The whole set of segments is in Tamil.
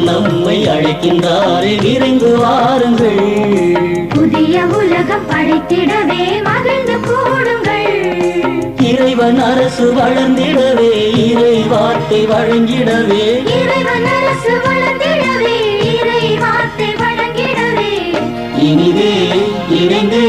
இறைவன் நம்மை அழைக்கின்றாரே, விரைந்து வாருங்கள். புதிய உலகம் படைத்திடவே மகிழ்ந்து கூடுங்கள். இறைவன் அரசு வளர்ந்திடவே, இறை வார்த்தை வழங்கிடவே, இறைவன் அரசு வளர்ந்திடவே, இறை வார்த்தை வழங்கிடவே, இனிதே இணைந்தே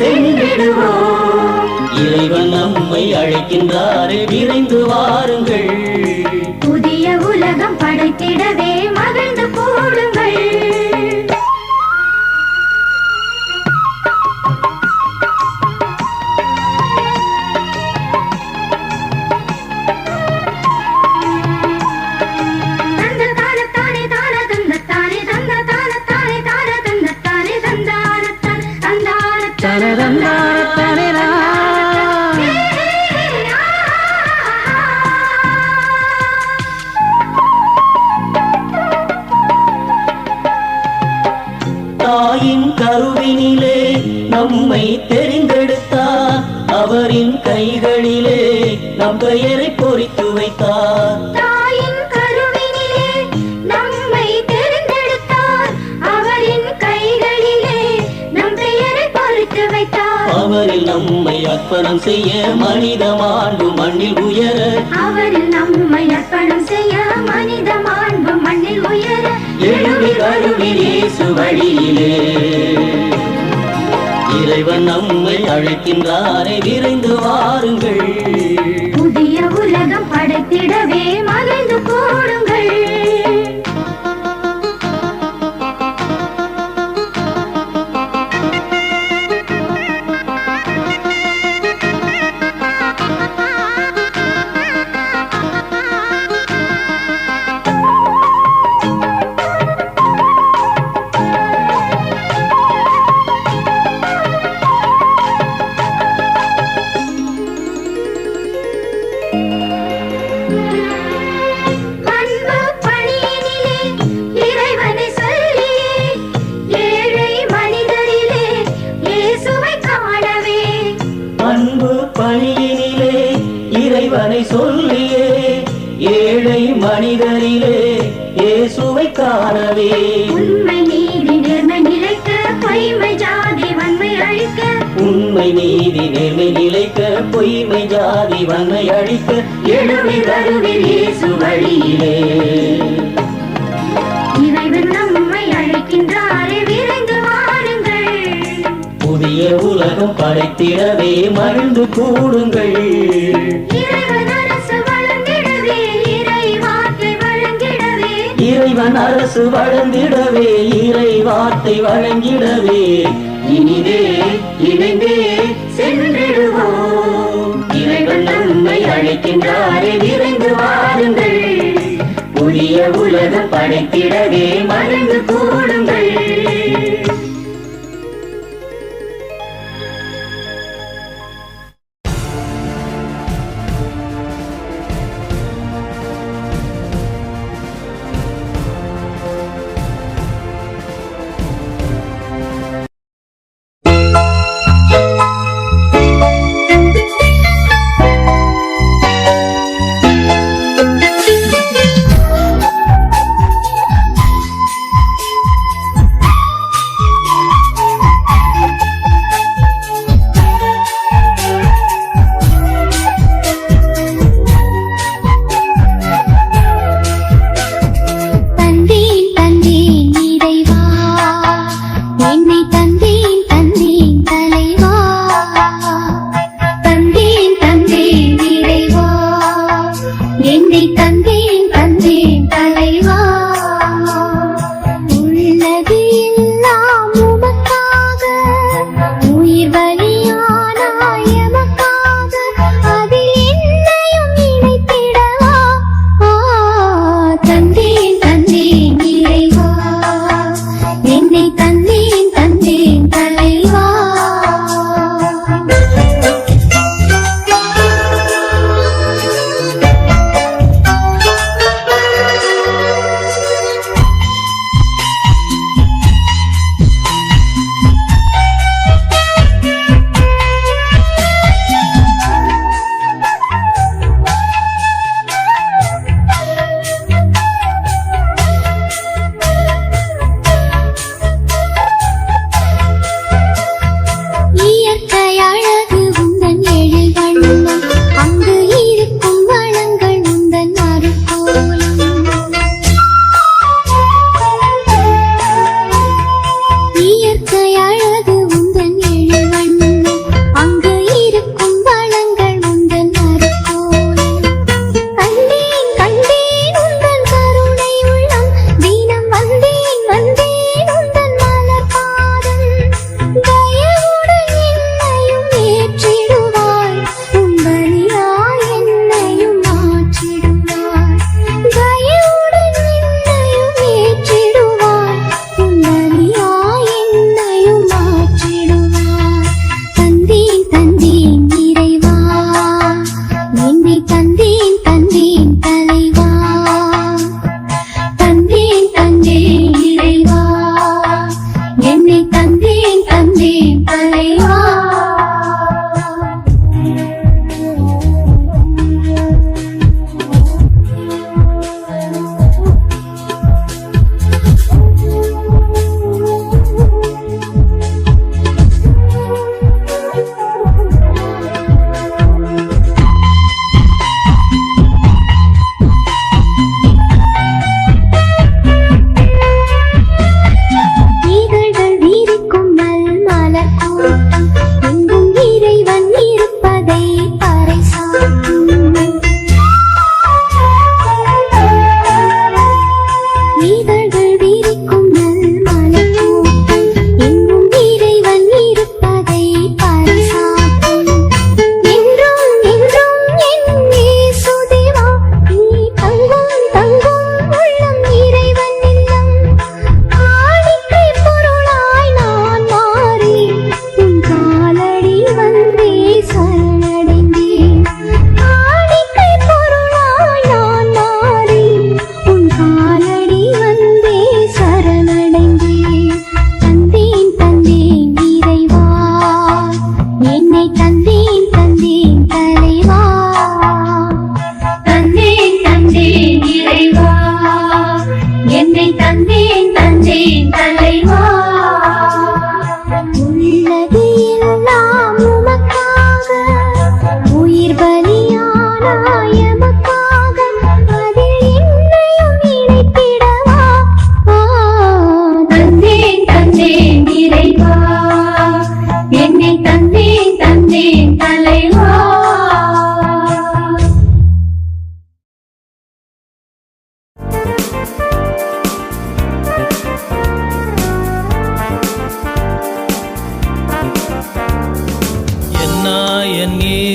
சென்றிடுவோம். இறைவன் நம்மை அழைக்கின்றாரே, விரைந்து வாருங்கள். புதிய உலகம் படைத்திடவே மகிழ்ந்து கூடுங்கள். தாயின் கருவினிலே நம்மை தெரிந்தெடுத்தார், அவரின் கைகளிலே நம் பெயரை பொறித்து வைத்தார். தாயின் கருவினிலே நம்மை தெரிந்தெடுத்தார், அவரின் கைகளிலே நம் பெயரை பொறித்து வைத்தார். அவரில் நம்மை அர்ப்பணம் செய்ய மனித மாண்பு மண்ணில் உயர, அவரில் நம்மை அர்ப்பணம் செய்ய மனித மாண்பு மண்ணில் உயர, எழுவில் அருவில் இயேசு வழியிலே இறைவன் நம்மை அழைக்கின்றாரே, விரைந்து வாருங்கள். புதிய உலகம் படைத்திடவே மகிழ்ந்து கூடுங்கள். பணியினிலே இறைவனை சொல்லியே, ஏழை மனிதரிலே இயேசுவை காணவே, உண்மை நீதி நேர்மை நிலைக்க பொய்மை ஜாதி வன்மை அழிக்க, உண்மை நீதி நேர்மை நிலைக்க பொய்மை ஜாதி வன்மை அழிக்க, எழுவில் அருவில் இயேசு வழியிலே இறைவன் நம்மை அழைக்கின்றாரே, விரைந்து வாருங்கள். புதிய உலகம் படைத்திடவே மகிழ்ந்து கூடுங்கள். இறைவன் அரசு வளர்ந்திடவே, இறை வார்த்தை வழங்கிடவே, இறைவன் அரசு வளர்ந்திடவே, இறை வார்த்தை வழங்கிடவே, இனிதே இணைந்தே சென்றிடுவோம். இறைவன் நம்மை அழைக்கின்றாரே, விரைந்து வாருங்கள். புதிய உலகம் படைத்திடவே மகிழ்ந்து கூடுங்கள்.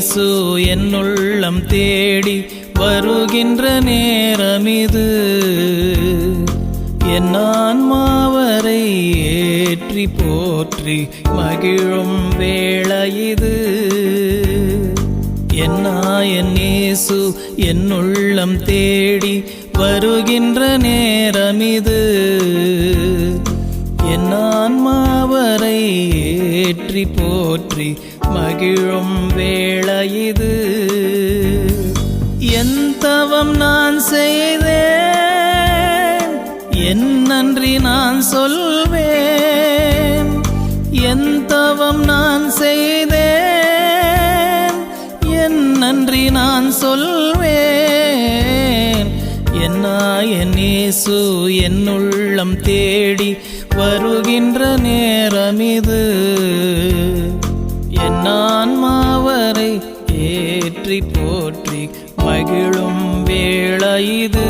இயேசு என் உள்ளம் தேடி வருகின்ற நேரமிது. என் ஆன்மாவரை ஏற்றி போற்றி மகிழும் வேளையிது. என் இயேசு என் உள்ளம் தேடி வருகின்ற நேரமிது. என் ஆன்மாவரை ஏற்றி போற்றி மகிழும் வேளையிது. என் தவம் நான் செய்தேன், என் நன்றி நான் சொல்வேன். என் தவம் நான் செய்தேன், என் நன்றி நான் சொல்வேன். என் இயேசு என் உள்ளம் தேடி வருகின்ற நேரமிது. என் ஆன்மாவரை ஏற்றி போற்றி மகிழும் வேளையிது.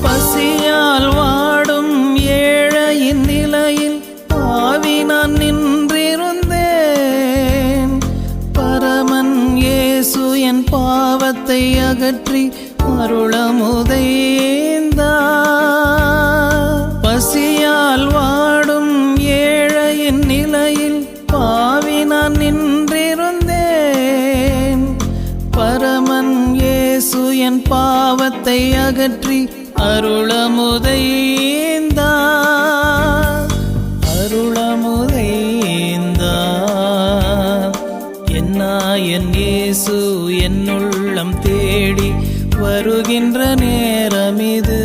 பசியால் வாடும் ஏழையின் நிலையில் பாவி நான் நின்றிருந்தேன். பரமன் இயேசு என் பாவத்தை அகற்றி அருளமுதைந்தார். பசியால் வாடும் ஏழையின் நிலையில் பாவி நான் நின்றிருந்தேன். பரமன் இயேசு என் பாவத்தை அகற்றி அருளமுதைந்தார். அருளமுதைந்தார். என் இயேசு என் உள்ளம் தேடி வருகின்ற நேரமிது.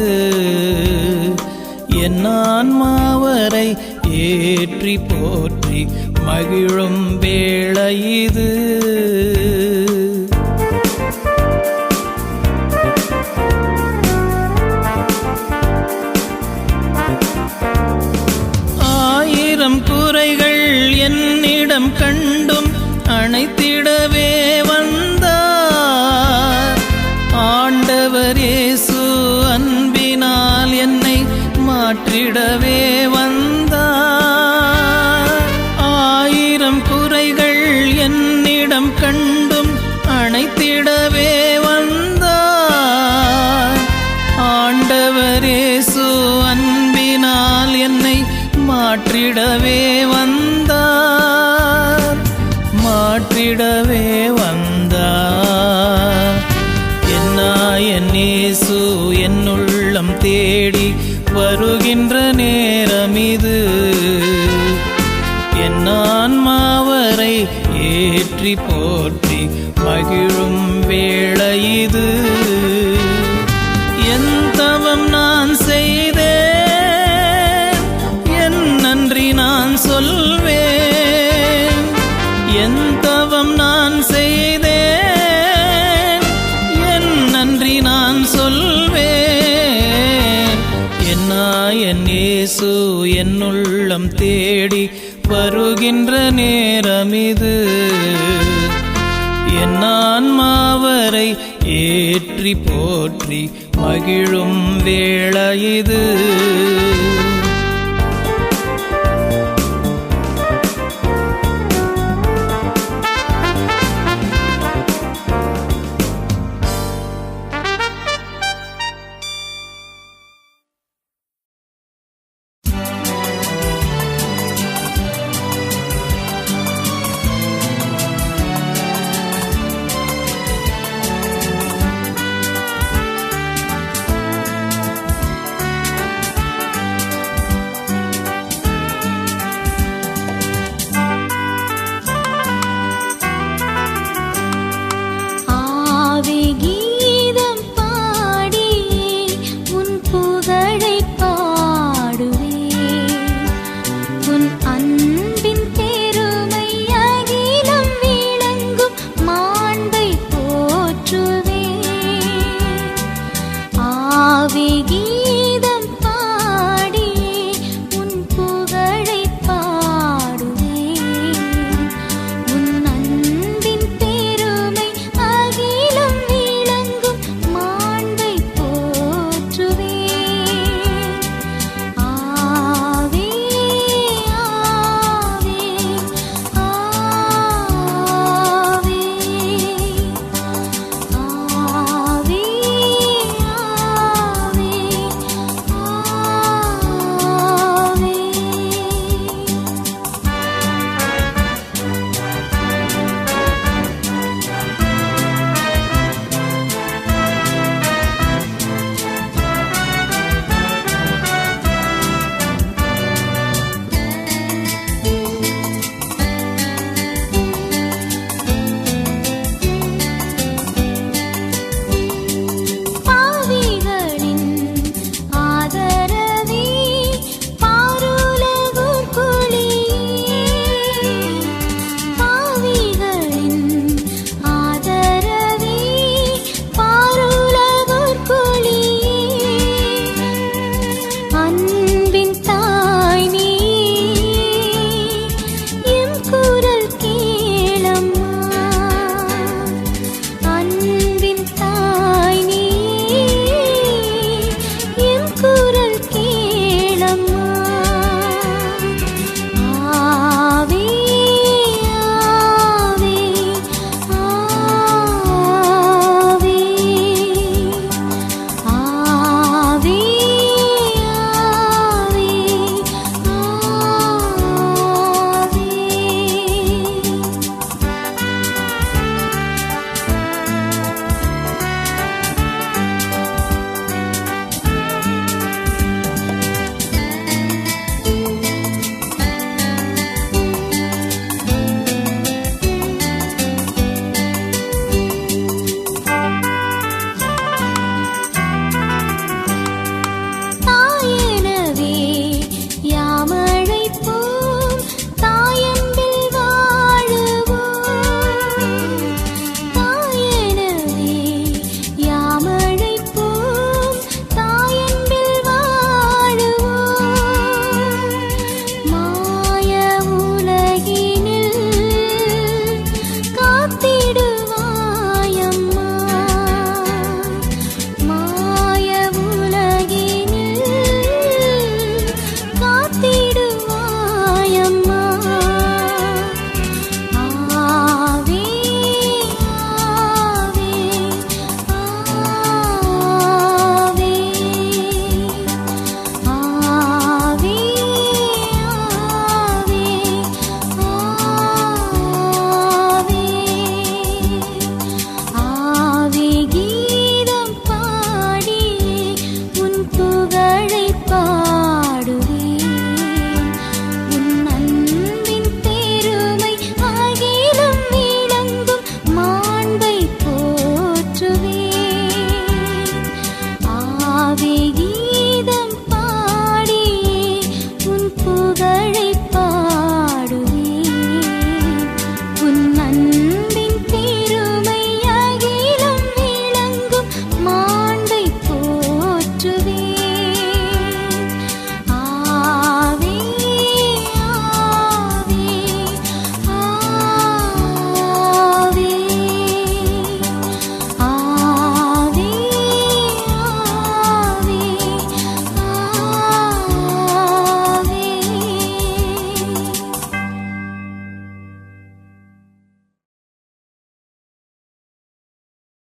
என் ஆன்மாவரை ஏற்றி போற்றி மகிழும் வேளையிது. ஆயிரம் குறைகள் என்னிடம் கண்டும் அணைத்திடவே வந்தார். ஆண்டவர் இயேசு அன்பினால் என்னை மாற்றிடவே வந்தார். ஆயிரம் குறைகள் என்னிடம் கண்டும் அணைத்திடவே வந்தார். ஆண்டவர் இயேசு அன்பினால் என்னை மாற்றிடவே வந்தார். மாற்றிடவே வந்தார். என் இயேசு என் உள்ளம் தேடி வருகின்ற நேரமிது. என் ஆன்மாவரை ஏற்றி போற்றி மகிழும் வேளையிது. என் தவம் நான் செய்தேன், என் நன்றி நான் சொல்வேன். என் தவம் நான் செய்தேன், என் நன்றி நான் சொல்வேன். என் இயேசு என் உள்ளம் தேடி வருகின்ற நேரமிது. என் ஆன்மாவரை ஏற்றி போற்றி மகிழும் வேளையிது.